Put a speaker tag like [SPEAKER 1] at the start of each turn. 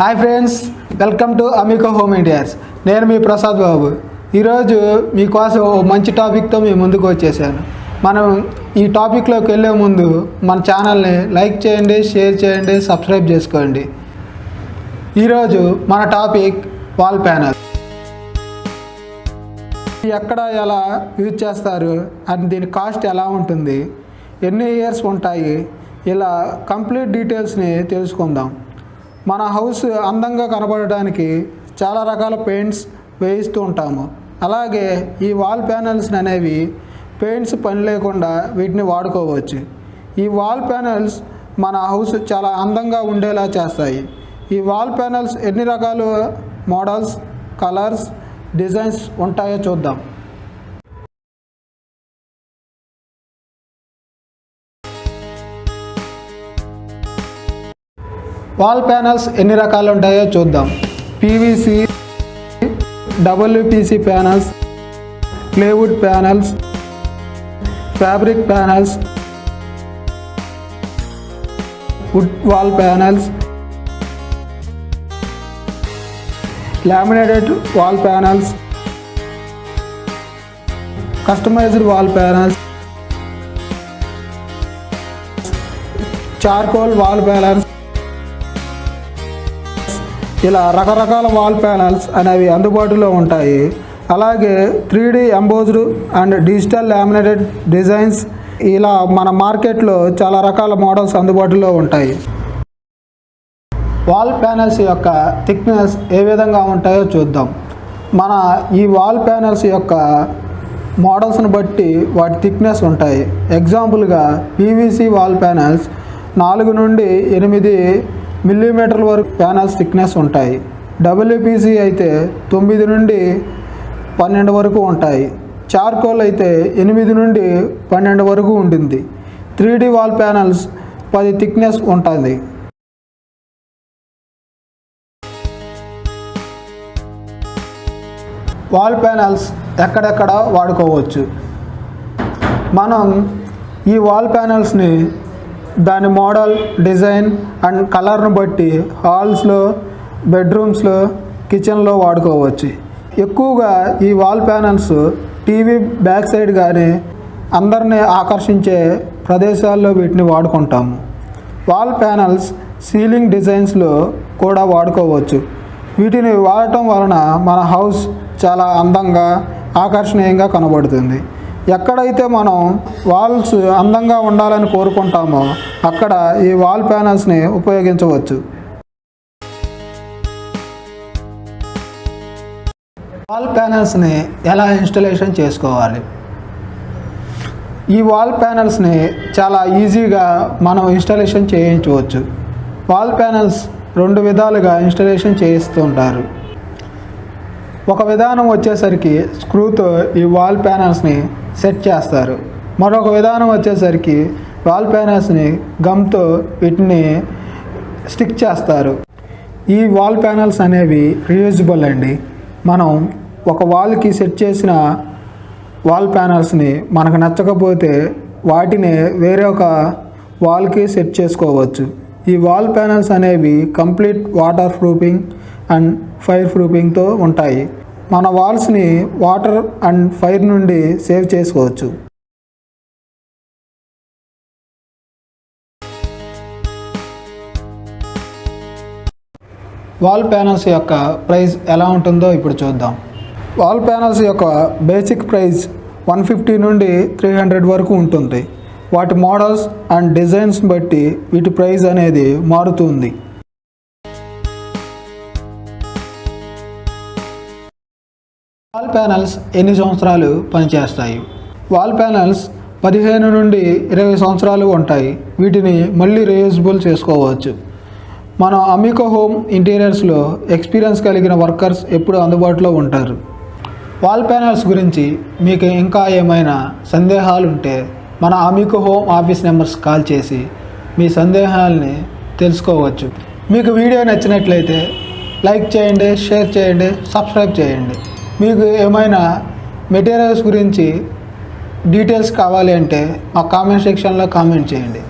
[SPEAKER 1] Hi friends, welcome to Amico home interiors. నేను మీ ప్రసాద్ బాబు. ఈరోజు మీకోసం మంచి టాపిక్తో మీ ముందుకు వచ్చేసాను. మనం ఈ టాపిక్లోకి వెళ్ళే ముందు మన ఛానల్ని లైక్ చేయండి, షేర్ చేయండి, సబ్స్క్రైబ్ చేసుకోండి. ఈరోజు మన టాపిక్ వాల్ ప్యానల్. ఎక్కడ ఎలా యూజ్ చేస్తారు అండ్ దీని కాస్ట్ ఎలా ఉంటుంది, ఎన్ని ఇయర్స్ ఉంటాయి, ఇలా కంప్లీట్ డీటెయిల్స్ని తెలుసుకుందాం. మన హౌస్ అందంగా కనబడడానికి చాలా రకాల పెయింట్స్ వేయిస్తూ ఉంటాము. అలాగే ఈ వాల్ ప్యానల్స్ అనేవి పెయింట్స్ పని లేకుండా వీటిని వాడుకోవచ్చు. ఈ వాల్ ప్యానల్స్ మన హౌస్ చాలా అందంగా ఉండేలా చేస్తాయి. ఈ వాల్ ప్యానల్స్ ఎన్ని రకాల మోడల్స్, కలర్స్, డిజైన్స్ ఉంటాయో చూద్దాం. వాల్ ప్యానల్స్ ఎన్ని రకాలు ఉంటాయో చూద్దాం. PVC, WPC panels, plywood panels, fabric panels, wood wall panels, laminated wall panels, customised wall panels, charcoal wall panels, ఇలా రకరకాల వాల్ ప్యానల్స్ అనేవి అందుబాటులో ఉంటాయి. అలాగే 3D embossed and digital laminated designs, ఇలా మన మార్కెట్లో చాలా రకాల మోడల్స్ అందుబాటులో ఉంటాయి. వాల్ ప్యానల్స్ యొక్క థిక్నెస్ ఏ విధంగా ఉంటాయో చూద్దాం. మన ఈ వాల్ ప్యానల్స్ యొక్క మోడల్స్ని బట్టి వాటి థిక్నెస్ ఉంటాయి. ఎగ్జాంపుల్గా పీవీసీ వాల్ ప్యానల్స్ 4 నుండి 8 మిల్లీమీటర్ల వరకు ప్యానల్స్ థిక్నెస్ ఉంటాయి. డబ్ల్యూపీసీ అయితే 9 నుండి 12 వరకు ఉంటాయి. చార్కోల్ అయితే 8 నుండి 12 వరకు ఉంటుంది. 3D వాల్ ప్యానల్స్ 10 థిక్నెస్ ఉంటుంది. వాల్ ప్యానల్స్ ఎక్కడెక్కడ వాడుకోవచ్చు. మనం ఈ వాల్ ప్యానల్స్ని దాని మోడల్, డిజైన్ అండ్ కలర్ను బట్టి హాల్స్లో, బెడ్రూమ్స్లో, కిచెన్లో వాడుకోవచ్చు. ఎక్కువగా ఈ wall panels TV back side కానీ అందరినీ ఆకర్షించే ప్రదేశాల్లో వీటిని వాడుకుంటాము. వాల్ ప్యానల్స్ సీలింగ్ డిజైన్స్లో కూడా వాడుకోవచ్చు. వీటిని వాడటం వలన మన హౌస్ చాలా అందంగా, ఆకర్షణీయంగా కనబడుతుంది. ఎక్కడైతే మనం వాల్స్ అందంగా ఉండాలని కోరుకుంటామో అక్కడ ఈ వాల్ ప్యానల్స్ని ఉపయోగించవచ్చు. వాల్ ప్యానల్స్ని ఎలా ఇన్స్టలేషన్ చేసుకోవాలి? ఈ వాల్ ప్యానల్స్ని చాలా ఈజీగా మనం ఇన్స్టలేషన్ చేయించవచ్చు. వాల్ ప్యానల్స్ 2 విధాలుగా ఇన్స్టలేషన్ చేయిస్తూ ఉంటారు. ఒక విధానం వచ్చేసరికి స్క్రూతో ఈ వాల్ ప్యానల్స్ని సెట్ చేస్తారు. మరొక విధానం వచ్చేసరికి వాల్ ప్యానల్స్ని గమ్తో వీటిని స్టిక్ చేస్తారు. ఈ వాల్ ప్యానల్స్ అనేవి రీయూజబుల్ అండి. మనం ఒక వాల్కి సెట్ చేసిన వాల్ ప్యానల్స్ని మనకు నచ్చకపోతే వాటిని వేరే ఒక వాల్కి సెట్ చేసుకోవచ్చు. ఈ వాల్ ప్యానల్స్ అనేవి complete water proofing and fire ప్రూఫింగ్తో ఉంటాయి. మన వాల్స్ని వాటర్ అండ్ ఫైర్ నుండి సేవ్ చేసుకోవచ్చు. వాల్ ప్యానల్స్ యొక్క ప్రైస్ ఎలా ఉంటుందో ఇప్పుడు చూద్దాం. వాల్ ప్యానల్స్ యొక్క బేసిక్ ప్రైస్ 150 నుండి 300 వరకు ఉంటుంది. వాటి మోడల్స్ అండ్ డిజైన్స్ బట్టి వీటి ప్రైస్ అనేది మారుతుంది. వాల్ ప్యానల్స్ ఎన్ని సంవత్సరాలు పనిచేస్తాయి? వాల్ ప్యానల్స్ 15 నుండి 20 సంవత్సరాలు ఉంటాయి. వీటిని మళ్ళీ రీయూజబుల్ చేసుకోవచ్చు. మన అమికో హోమ్ ఇంటీరియర్స్లో ఎక్స్పీరియన్స్ కలిగిన వర్కర్స్ ఎప్పుడు అందుబాటులో ఉంటారు. వాల్ ప్యానల్స్ గురించి మీకు ఇంకా ఏమైనా సందేహాలు ఉంటే మన అమికో హోమ్ ఆఫీస్ నెంబర్స్ కాల్ చేసి మీ సందేహాలని తెలుసుకోవచ్చు. మీకు వీడియో నచ్చినట్లయితే లైక్ చేయండి, షేర్ చేయండి, సబ్స్క్రైబ్ చేయండి. మీకు ఏమైనా మెటీరియల్స్ గురించి డీటెయిల్స్ కావాలి అంటే మా కామెంట్ సెక్షన్లో కామెంట్ చేయండి.